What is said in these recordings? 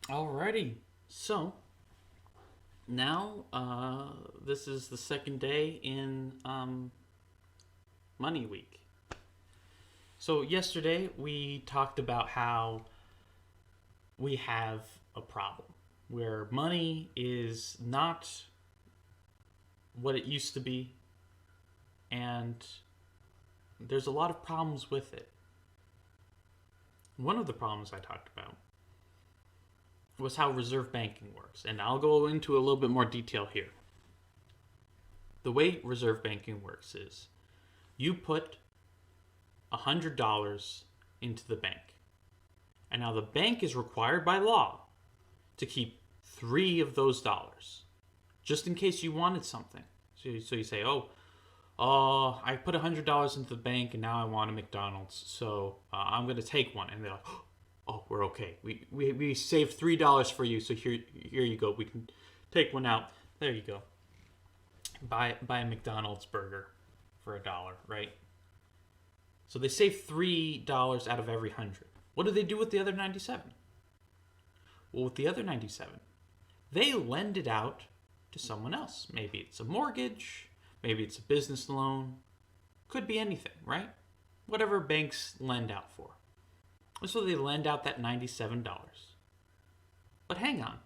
Alrighty. So now this is the second day in Money Week. So yesterday we talked about how we have a problem where money is not what it used to be, and there's a lot of problems with it. One of the problems I talked about was how reserve banking works, and I'll go into a little bit more detail here. The way reserve banking works is you put $100 into the bank, and now the bank is required by law to keep three of those dollars, just in case you wanted something. So you say, I put $100 into the bank, and now I want a McDonald's, so I'm going to take one. And they're like, oh, we're okay. We saved $3 for you, so here you go. We can take one out. There you go. Buy a McDonald's burger for $1, right? So they save $3 out of every 100. What do they do with the other 97? Well, with the other 97, they lend it out to someone else. Maybe it's a mortgage, maybe it's a business loan, could be anything, right? Whatever banks lend out for. So they lend out that $97. But hang on.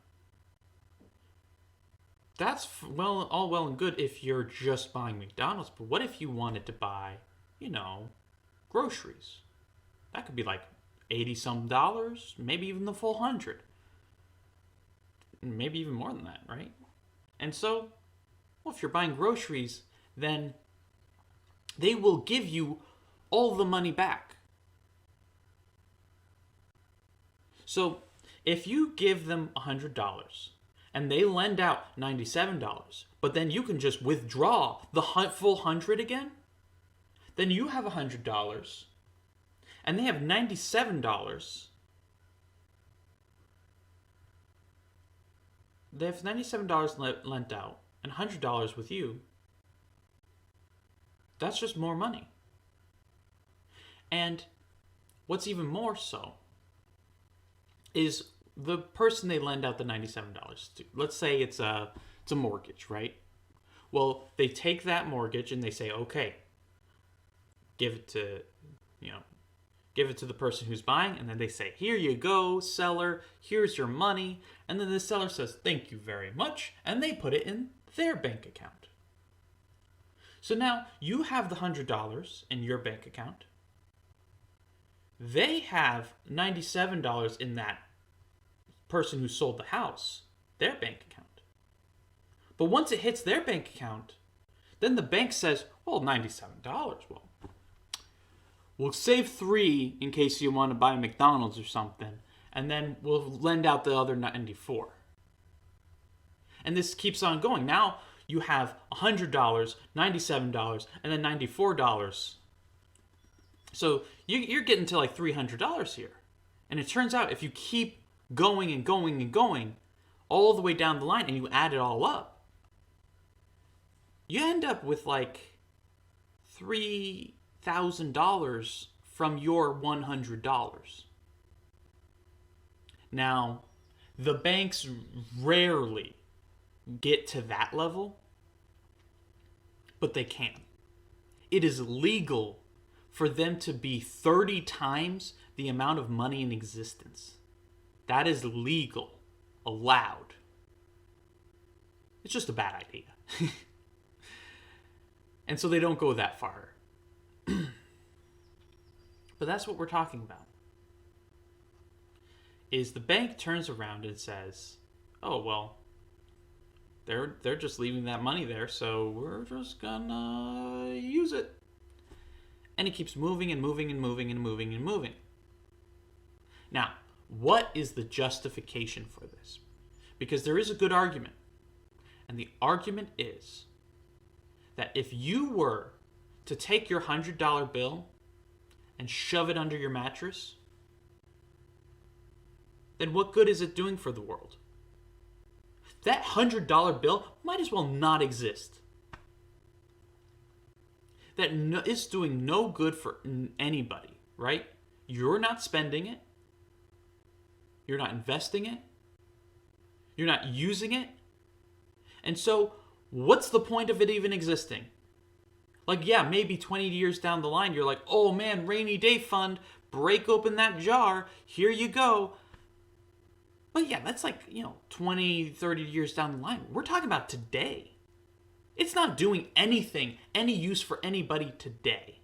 That's all well and good if you're just buying McDonald's, but what if you wanted to buy, groceries? That could be like 80 some dollars, maybe even the full 100. Maybe even more than that, right? And so, if you're buying groceries, then they will give you all the money back. So, if you give them $100 and they lend out $97, but then you can just withdraw the full 100 again, then you have $100 and they have $97. They have $97 lent out and $100 with you. That's just more money. And what's even more so is the person they lend out the $97 to. Let's say it's a mortgage, right? Well, they take that mortgage and they say, okay, give it to the person who's buying, and then they say, here you go, seller, here's your money. And then the seller says, thank you very much, and they put it in their bank account. So now you have the $100 in your bank account. They have $97 in that person who sold the house, their bank account. But once it hits their bank account, then the bank says, well, $97, we'll save $3 in case you want to buy McDonald's or something, and then we'll lend out the other $94. And this keeps on going. Now you have $100, $97, and then $94. So you're getting to like $300 here. And it turns out if you keep going and going and going all the way down the line and you add it all up, you end up with like $3,000 from your $100. Now, the banks rarely get to that level, but they can. It is legal for them to be 30 times the amount of money in existence. That is legal, allowed. It's just a bad idea. And so they don't go that far. But that's what we're talking about. Is the bank turns around and says, oh, well, they're just leaving that money there, so we're just gonna use it. And it keeps moving and moving and moving and moving and moving. Now, what is the justification for this? Because there is a good argument. And the argument is that if you were to take your $100 bill and shove it under your mattress, then what good is it doing for the world? That $100 bill might as well not exist. That is doing no good for anybody, right? You're not spending it. You're not investing it. You're not using it. And so, what's the point of it even existing? Like, yeah, maybe 20 years down the line, you're like, oh man, rainy day fund, break open that jar, here you go. But yeah, that's like, 20, 30 years down the line. We're talking about today. It's not doing anything, any use for anybody today.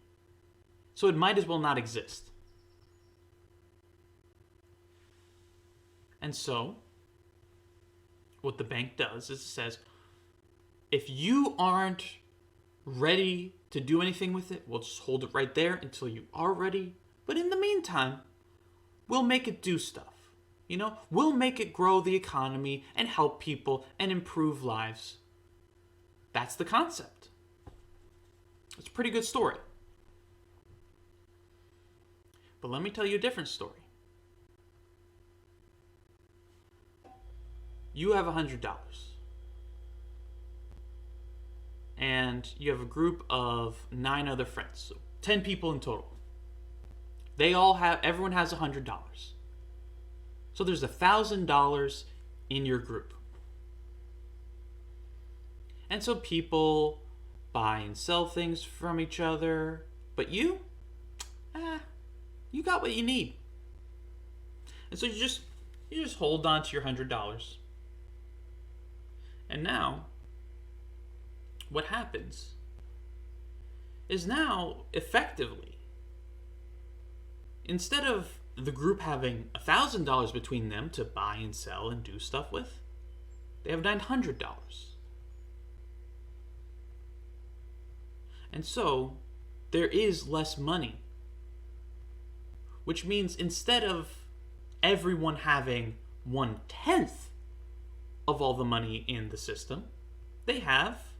So it might as well not exist. And so, what the bank does is it says, if you aren't ready to do anything with it, we'll just hold it right there until you are ready. But in the meantime, we'll make it do stuff. We'll make it grow the economy and help people and improve lives. That's the concept. It's a pretty good story. But let me tell you a different story. You have $100. And you have a group of 9 other friends. So 10 people in total. Everyone has $100. So there's $1,000 in your group. And so people buy and sell things from each other. But you got what you need. And so you just hold on to your $100. And now, what happens is now, effectively, instead of the group having $1,000 between them to buy and sell and do stuff with, they have $900. And so, there is less money. Which means instead of everyone having 1/10 of all the money in the system, they have,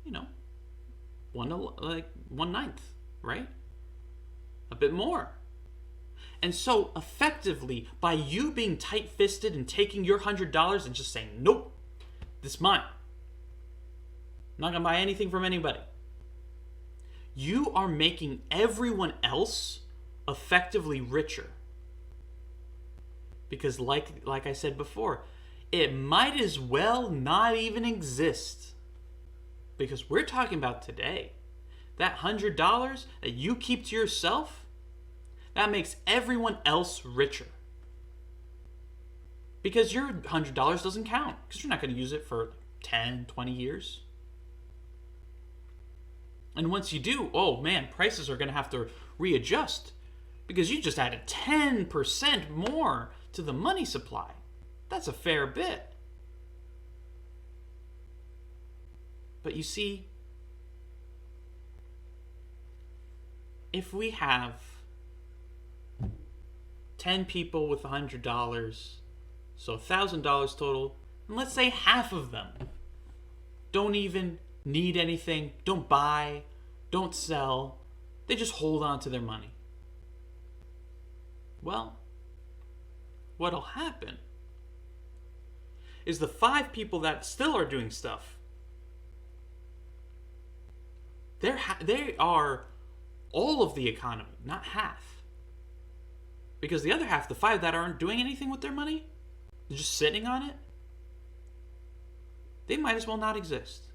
1/9, right? A bit more. And so, effectively, by you being tight-fisted and taking your $100 and just saying, nope, this is mine. I'm not going to buy anything from anybody. You are making everyone else effectively richer. Because like I said before, it might as well not even exist. Because we're talking about today. That $100 that you keep to yourself, that makes everyone else richer. Because your $100 doesn't count. Because you're not going to use it for 10, 20 years. And once you do, oh man, prices are going to have to readjust. Because you just added 10% more to the money supply. That's a fair bit. But you see, if we have 10 people with $100, so $1,000 total, and let's say half of them don't even need anything, don't buy, don't sell, they just hold on to their money. Well, what'll happen is the 5 people that still are doing stuff, they are all of the economy, not half. Because the other half, the 5 that aren't doing anything with their money, they're just sitting on it, they might as well not exist.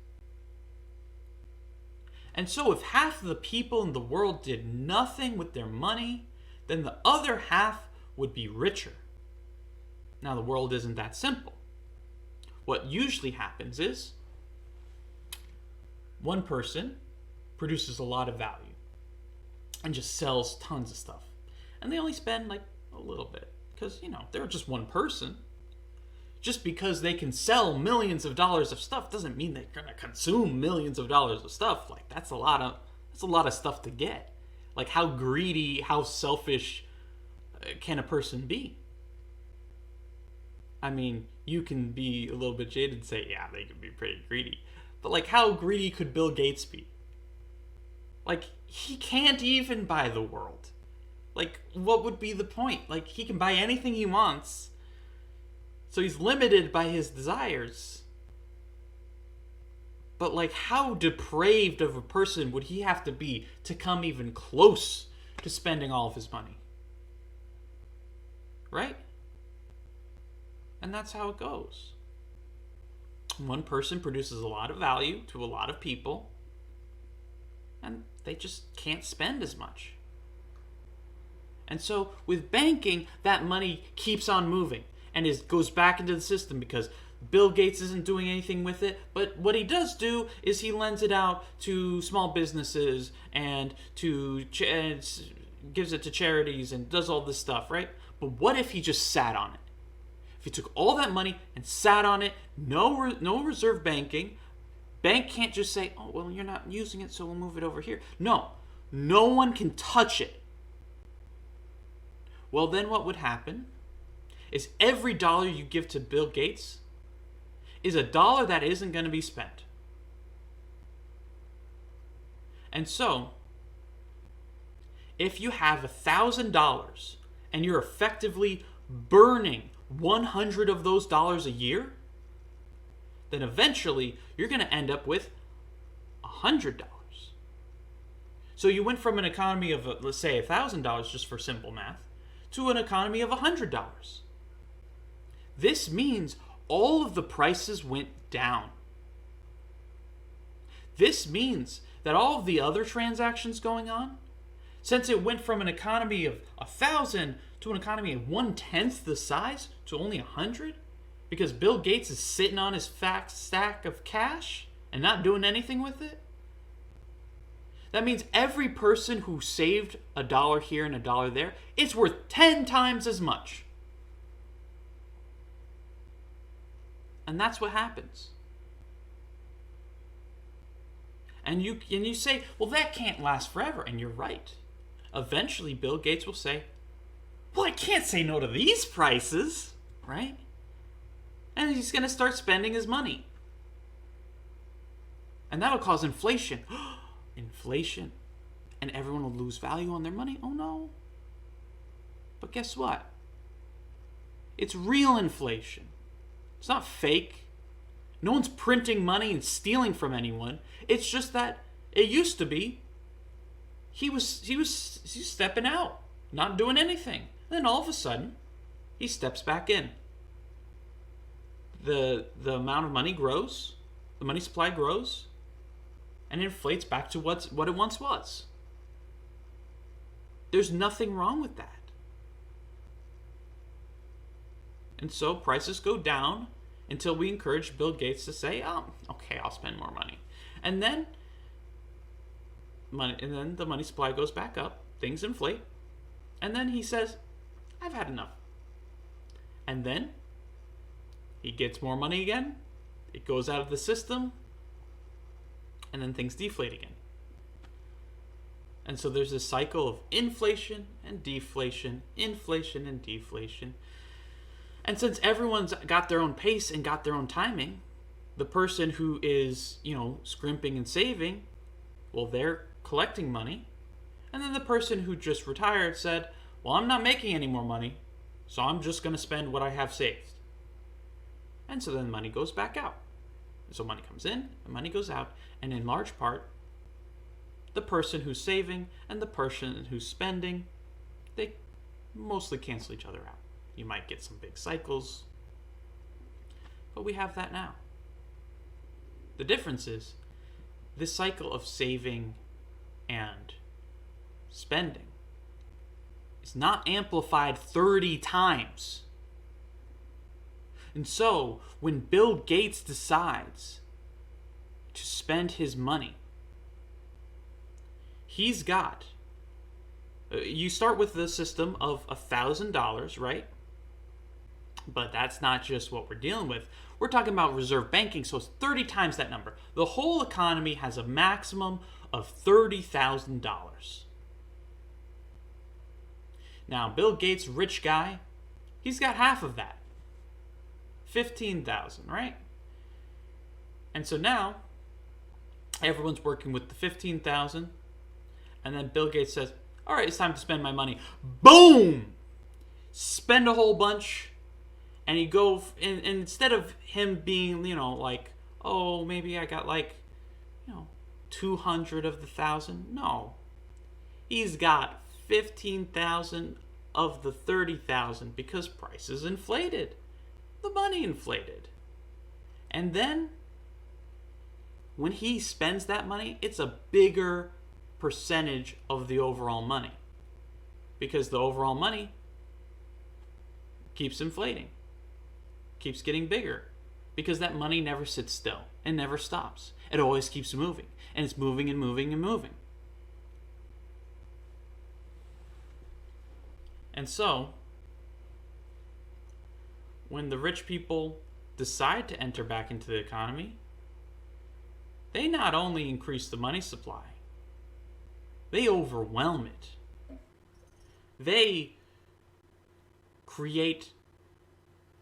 And so if half of the people in the world did nothing with their money, then the other half would be richer. Now, the world isn't that simple. What usually happens is one person produces a lot of value and just sells tons of stuff. And they only spend like a little bit because, they're just one person. Just because they can sell millions of dollars of stuff doesn't mean they're going to consume millions of dollars of stuff. Like that's a lot of stuff to get. Like how greedy, how selfish can a person be? I mean, you can be a little bit jaded and say, yeah, they can be pretty greedy. But like how greedy could Bill Gates be? Like he can't even buy the world. Like what would be the point? Like he can buy anything he wants. So he's limited by his desires. But like how depraved of a person would he have to be to come even close to spending all of his money? Right? And that's how it goes. One person produces a lot of value to a lot of people, and they just can't spend as much. And so with banking, that money keeps on moving and goes back into the system because Bill Gates isn't doing anything with it. But what he does do is he lends it out to small businesses and gives it to charities and does all this stuff, right? But what if he just sat on it? If he took all that money and sat on it, no reserve banking, bank can't just say, oh, well, you're not using it, so we'll move it over here. No one can touch it. Well, then what would happen is every dollar you give to Bill Gates is a dollar that isn't going to be spent. And so, if you have $1,000 and you're effectively burning 100 of those dollars a year, then eventually you're going to end up with $100. So you went from an economy of, let's say, $1,000, just for simple math, to an economy of $100. This means all of the prices went down. This means that all of the other transactions going on, since it went from an economy of 1,000 to an economy of 1/10 the size to only 100, because Bill Gates is sitting on his fat stack of cash and not doing anything with it, that means every person who saved a dollar here and a dollar there, it's worth 10 times as much. And that's what happens. And you say, well, that can't last forever. And you're right. Eventually, Bill Gates will say, well, I can't say no to these prices, right? And he's going to start spending his money. And that'll cause inflation. Inflation. And everyone will lose value on their money. Oh, no. But guess what? It's real inflation. It's not fake. No one's printing money and stealing from anyone. It's just that it used to be he was stepping out, not doing anything. And then all of a sudden, he steps back in. The amount of money grows, the money supply grows, and inflates back to what it once was. There's nothing wrong with that. And so prices go down until we encourage Bill Gates to say, oh, okay, I'll spend more money. And then the money supply goes back up, things inflate, and then he says, I've had enough. And then he gets more money again, it goes out of the system, and then things deflate again. And so there's this cycle of inflation and deflation, inflation and deflation. And since everyone's got their own pace and got their own timing, the person who is, scrimping and saving, well, they're collecting money. And then the person who just retired said, well, I'm not making any more money, so I'm just going to spend what I have saved. And so then money goes back out. So money comes in and money goes out. And in large part, the person who's saving and the person who's spending, they mostly cancel each other out. You might get some big cycles, but we have that now. The difference is this cycle of saving and spending is not amplified 30 times. And so when Bill Gates decides to spend his money, he's got, you start with the system of $1,000, right? But that's not just what we're dealing with. We're talking about reserve banking, so it's 30 times that number. The whole economy has a maximum of $30,000. Now, Bill Gates, rich guy, he's got half of that. $15,000, right? And so now, everyone's working with the $15,000, and then Bill Gates says, all right, it's time to spend my money. Boom! Spend a whole bunch. And you go, and instead of him being, like, oh, maybe I got 200 of the 1,000. No. He's got 15,000 of the 30,000 because prices inflated. The money inflated. And then when he spends that money, it's a bigger percentage of the overall money. Because the overall money keeps inflating, keeps getting bigger. Because that money never sits still and never stops. It always keeps moving. And it's moving and moving and moving. And so, when the rich people decide to enter back into the economy, they not only increase the money supply, they overwhelm it. They create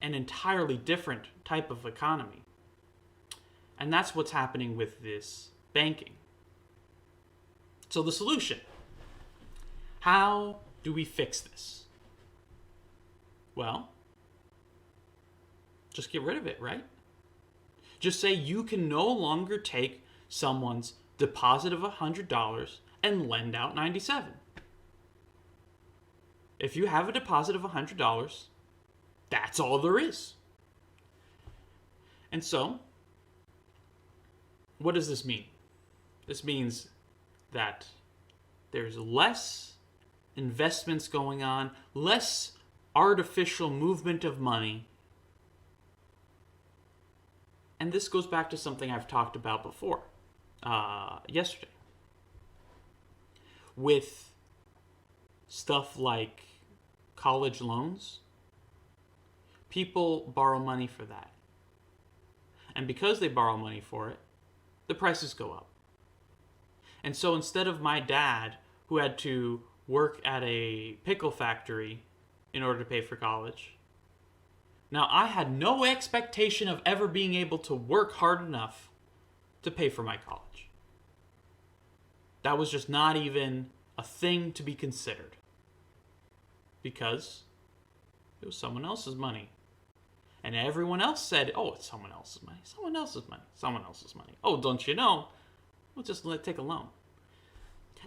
an entirely different type of economy. And that's what's happening with this banking. So the solution. How do we fix this? Well, just get rid of it, right? Just say you can no longer take someone's deposit of $100 and lend out $97. If you have a deposit of $100, that's all there is. And so, what does this mean? This means that there's less investments going on, less artificial movement of money. And this goes back to something I've talked about before, yesterday. With stuff like college loans, people borrow money for that. And because they borrow money for it, the prices go up. And so instead of my dad, who had to work at a pickle factory in order to pay for college, now I had no expectation of ever being able to work hard enough to pay for my college. That was just not even a thing to be considered. Because it was someone else's money. And everyone else said, oh, it's someone else's money, someone else's money, someone else's money. Oh, don't you know? We'll just take a loan.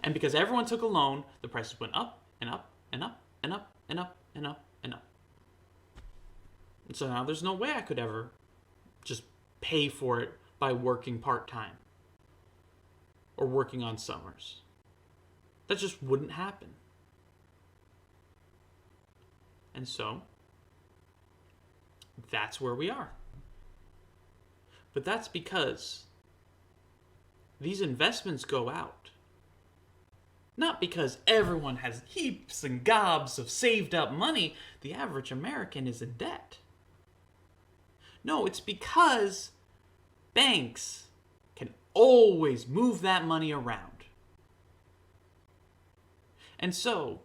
And because everyone took a loan, the prices went up and up and up and up and up and up and up. And so now there's no way I could ever just pay for it by working part-time or working on summers. That just wouldn't happen. And so that's where we are. But that's because these investments go out. Not because everyone has heaps and gobs of saved up money. The average American is in debt. No, it's because banks can always move that money around. And so,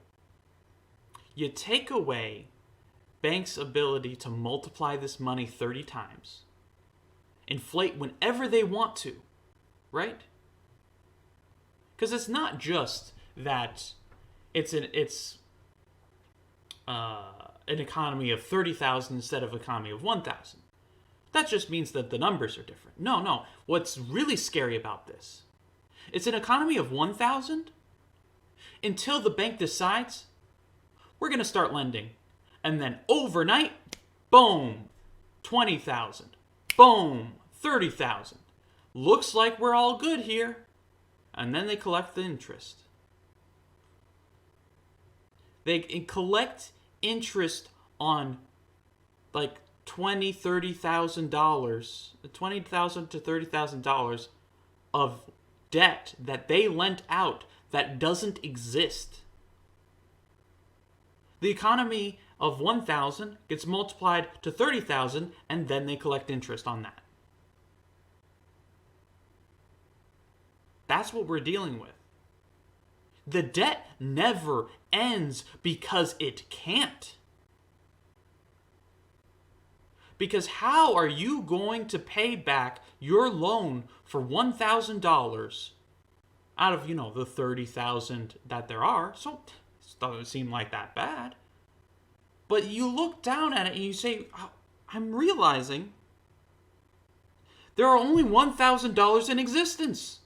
you take away banks' ability to multiply this money 30 times, inflate whenever they want to, right? Because it's not just that it's an economy of 30,000 instead of an economy of 1,000. That just means that the numbers are different. No. What's really scary about this, it's an economy of 1,000 until the bank decides we're going to start lending. And then overnight, boom, 20,000. Boom, 30,000. Looks like we're all good here. And then they collect the interest. They collect interest on like $20,000, $30,000, $20,000 to $30,000 of debt that they lent out that doesn't exist. The economy of 1,000 gets multiplied to 30,000, and then they collect interest on that. That's what we're dealing with. The debt never ends because it can't. Because how are you going to pay back your loan for $1,000 out of, the 30,000 that there are? So it doesn't seem like that bad. But you look down at it and you say, I'm realizing there are only $1,000 in existence.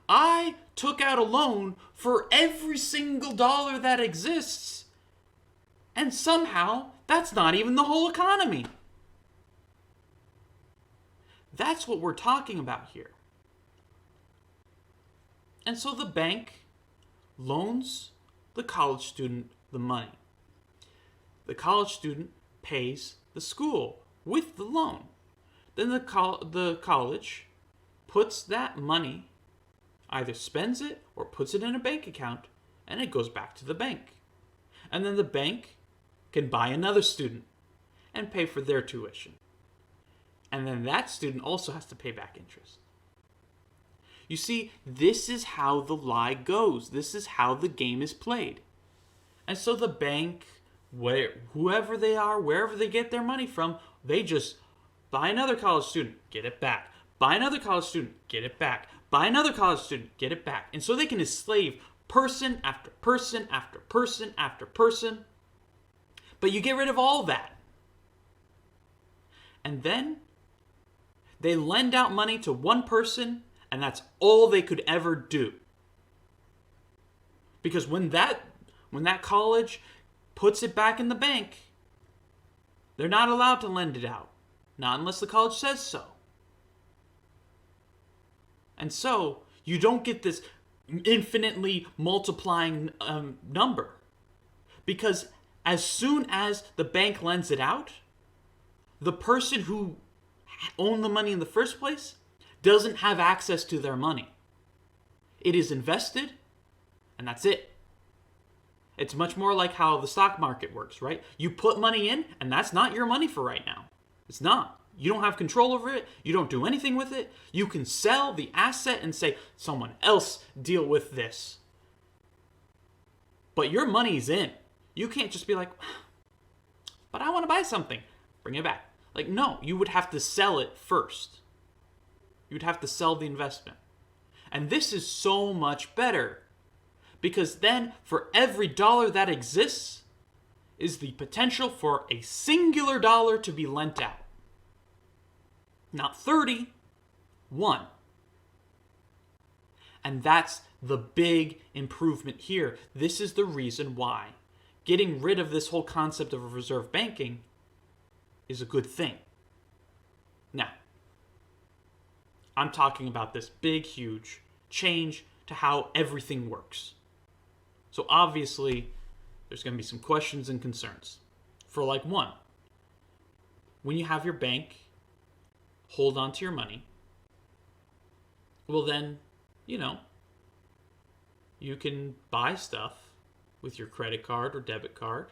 I took out a loan for every single dollar that exists. And somehow, that's not even the whole economy. That's what we're talking about here. And so the bank loans the college student the money. The college student pays the school with the loan. Then the college puts that money, either spends it or puts it in a bank account, and it goes back to the bank. And then the bank can buy another student and pay for their tuition. And then that student also has to pay back interest. You see, this is how the lie goes. This is how the game is played. And so the bank, whoever they are, wherever they get their money from, they just buy another college student, get it back. Buy another college student, get it back. Buy another college student, get it back. And so they can enslave person after person after person after person. But you get rid of all that. And then they lend out money to one person, and that's all they could ever do. Because when that college puts it back in the bank, they're not allowed to lend it out. Not unless the college says so. And so, you don't get this infinitely multiplying number. Because as soon as the bank lends it out, the person who owned the money in the first place doesn't have access to their money. It is invested, and that's it. It's much more like how the stock market works, right? You put money in, and that's not your money for right now. It's not. You don't have control over it. You don't do anything with it. You can sell the asset and say, someone else deal with this. But your money's in. You can't just be like, but I want to buy something. Bring it back. Like, no, you would have to sell it first. You'd have to sell the investment. And this is so much better. Because then, for every dollar that exists, is the potential for a singular dollar to be lent out. Not 30, 1. And that's the big improvement here. This is the reason why getting rid of this whole concept of reserve banking is a good thing. Now, I'm talking about this big, huge change to how everything works. So obviously, there's going to be some questions and concerns. For like one, when you have your bank hold on to your money, well then, you can buy stuff with your credit card or debit card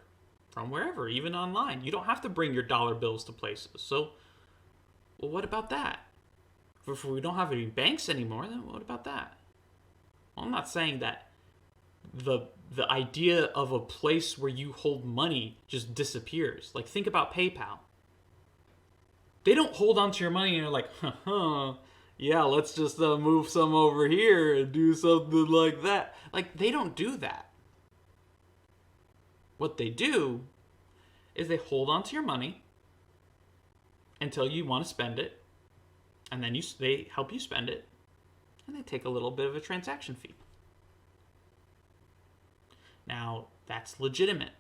from wherever, even online. You don't have to bring your dollar bills to places. So, well, what about that? If we don't have any banks anymore, then what about that? Well, I'm not saying that the idea of a place where you hold money just disappears. Like, think about PayPal. They don't hold on to your money and they're like, yeah, let's just move some over here and do something like that. Like, they don't do that. What they do is they hold on to your money until you want to spend it, and then they help you spend it, and they take a little bit of a transaction fee. Now, that's legitimate.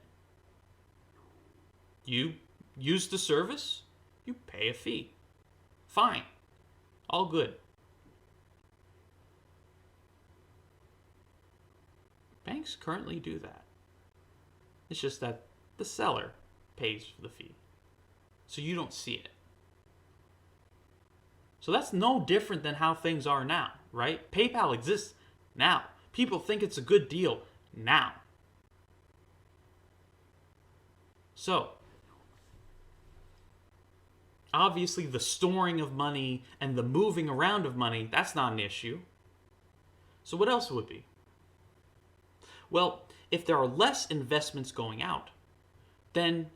You use the service, you pay a fee. Fine. All good. Banks currently do that. It's just that the seller pays for the fee. So you don't see it. So that's no different than how things are now, right? PayPal exists now. People think it's a good deal now. So, obviously the storing of money and the moving around of money, that's not an issue. So what else would be? Well, if there are less investments going out, then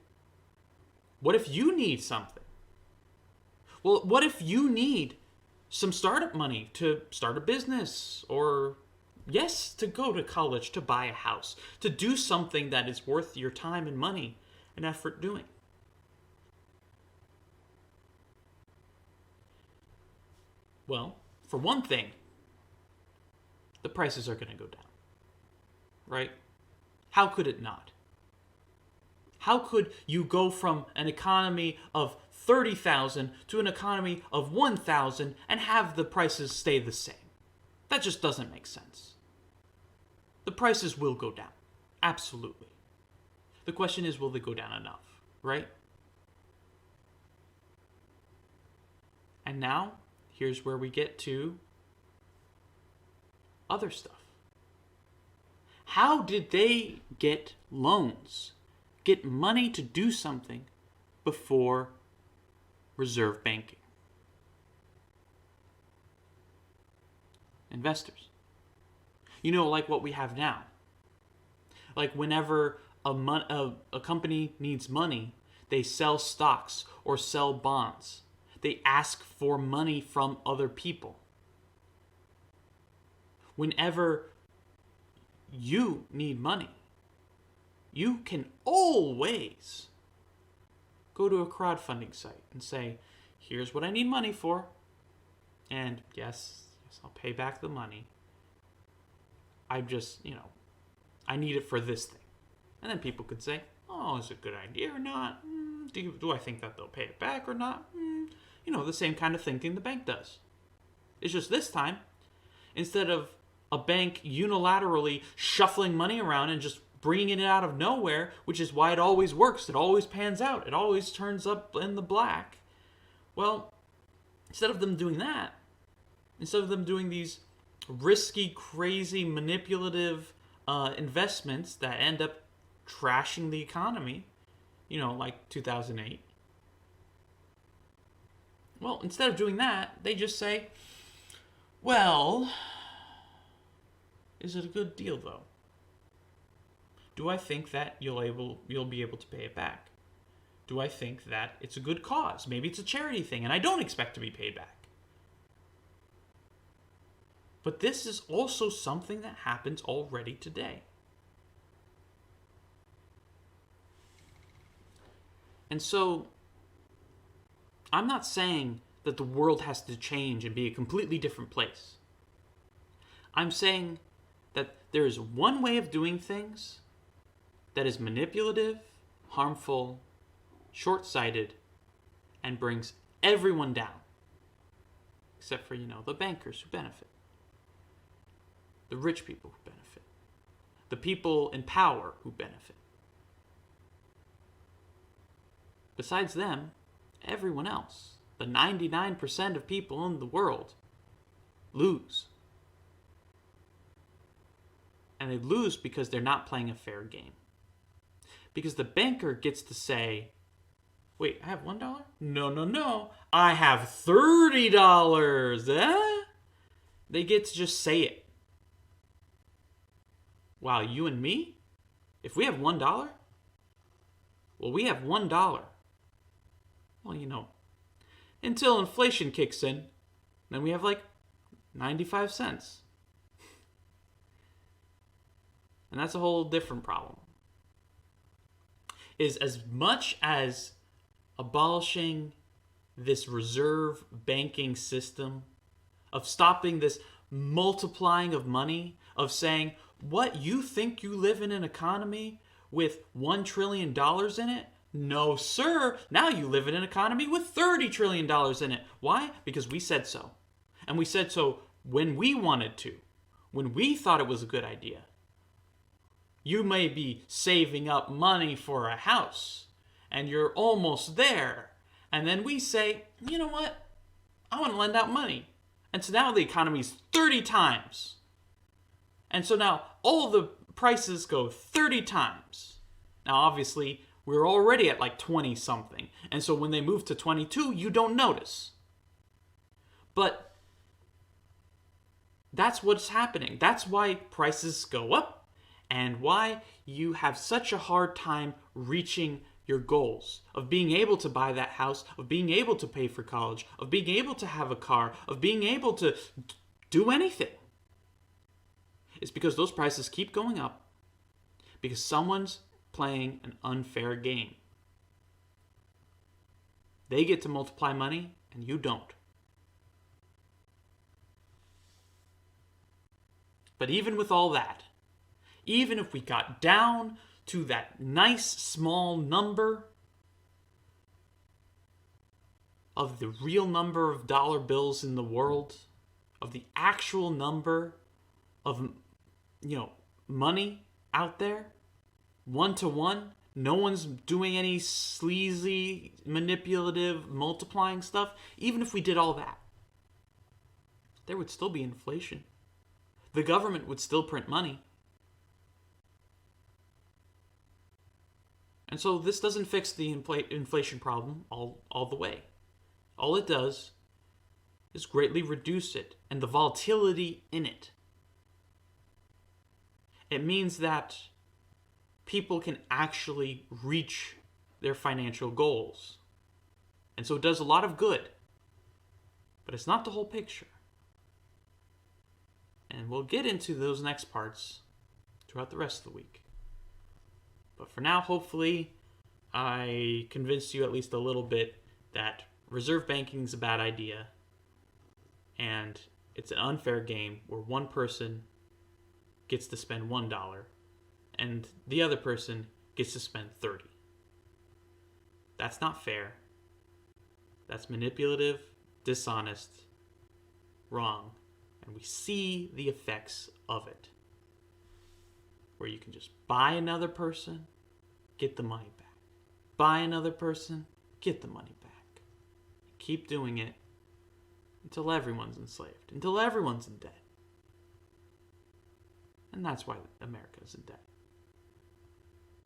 what if you need something? Well, what if you need some startup money to start a business, or yes, to go to college, to buy a house, to do something that is worth your time and money and effort doing? Well, for one thing, the prices are going to go down, right? How could it not? How could you go from an economy of 30,000 to an economy of 1,000 and have the prices stay the same? That just doesn't make sense. The prices will go down. Absolutely. The question is, will they go down enough, right? And now, here's where we get to other stuff. How did they get loans, get money to do something before reserve banking? Investors. You know, like what we have now. Like whenever a company needs money, they sell stocks or sell bonds. They ask for money from other people. Whenever you need money, you can always go to a crowdfunding site and say, here's what I need money for. And yes, I'll pay back the money. I just, I need it for this thing. And then people could say, oh, is it a good idea or not? Do I think that they'll pay it back or not? The same kind of thinking the bank does. It's just this time, instead of a bank unilaterally shuffling money around and just bringing it out of nowhere, which is why it always works, it always pans out, it always turns up in the black. Well, instead of them doing that, instead of them doing these risky, crazy, manipulative investments that end up trashing the economy, like 2008. Well, instead of doing that, they just say, well, is it a good deal though? Do I think that you'll be able to pay it back? Do I think that it's a good cause? Maybe it's a charity thing and I don't expect to be paid back. But this is also something that happens already today. And so, I'm not saying that the world has to change and be a completely different place. I'm saying that there is one way of doing things that is manipulative, harmful, short-sighted, and brings everyone down. Except for, the bankers who benefit. The rich people who benefit. The people in power who benefit. Besides them, everyone else, the 99% of people in the world, lose. And they lose because they're not playing a fair game. Because the banker gets to say, wait, I have $1? No. I have $30. Eh? They get to just say it. Wow, you and me? If we have $1? Well, we have $1. Well, until inflation kicks in, then we have like 95 cents. And that's a whole different problem. Is as much as abolishing this reserve banking system, of stopping this multiplying of money, of saying, what, you think you live in an economy with $1 trillion in it? No, sir. Now you live in an economy with $30 trillion in it. Why? Because we said so. And we said so when we wanted to, when we thought it was a good idea. You may be saving up money for a house, and you're almost there. And then we say, you know what? I want to lend out money. And so now the economy's 30 times. And so now all the prices go 30 times. Now, obviously, we're already at like 20 something. And so when they move to 22, you don't notice. But that's what's happening. That's why prices go up and why you have such a hard time reaching your goals of being able to buy that house, of being able to pay for college, of being able to have a car, of being able to do anything. It's because those prices keep going up because someone's playing an unfair game. They get to multiply money and you don't. But even with all that, even if we got down to that nice small number of the real number of dollar bills in the world, of the actual number of, money out there, 1-to-1. No one's doing any sleazy, manipulative, multiplying stuff. Even if we did all that, there would still be inflation. The government would still print money. And so this doesn't fix the inflation problem all the way. All it does is greatly reduce it and the volatility in it. It means that people can actually reach their financial goals. And so it does a lot of good. But it's not the whole picture. And we'll get into those next parts throughout the rest of the week. But for now, hopefully, I convinced you at least a little bit that reserve banking is a bad idea. And it's an unfair game where one person gets to spend $1 and the other person gets to spend 30. That's not fair. That's manipulative, dishonest, wrong. And we see the effects of it. Where you can just buy another person, get the money back. Buy another person, get the money back. Keep doing it until everyone's enslaved, until everyone's in debt. And that's why America is in debt.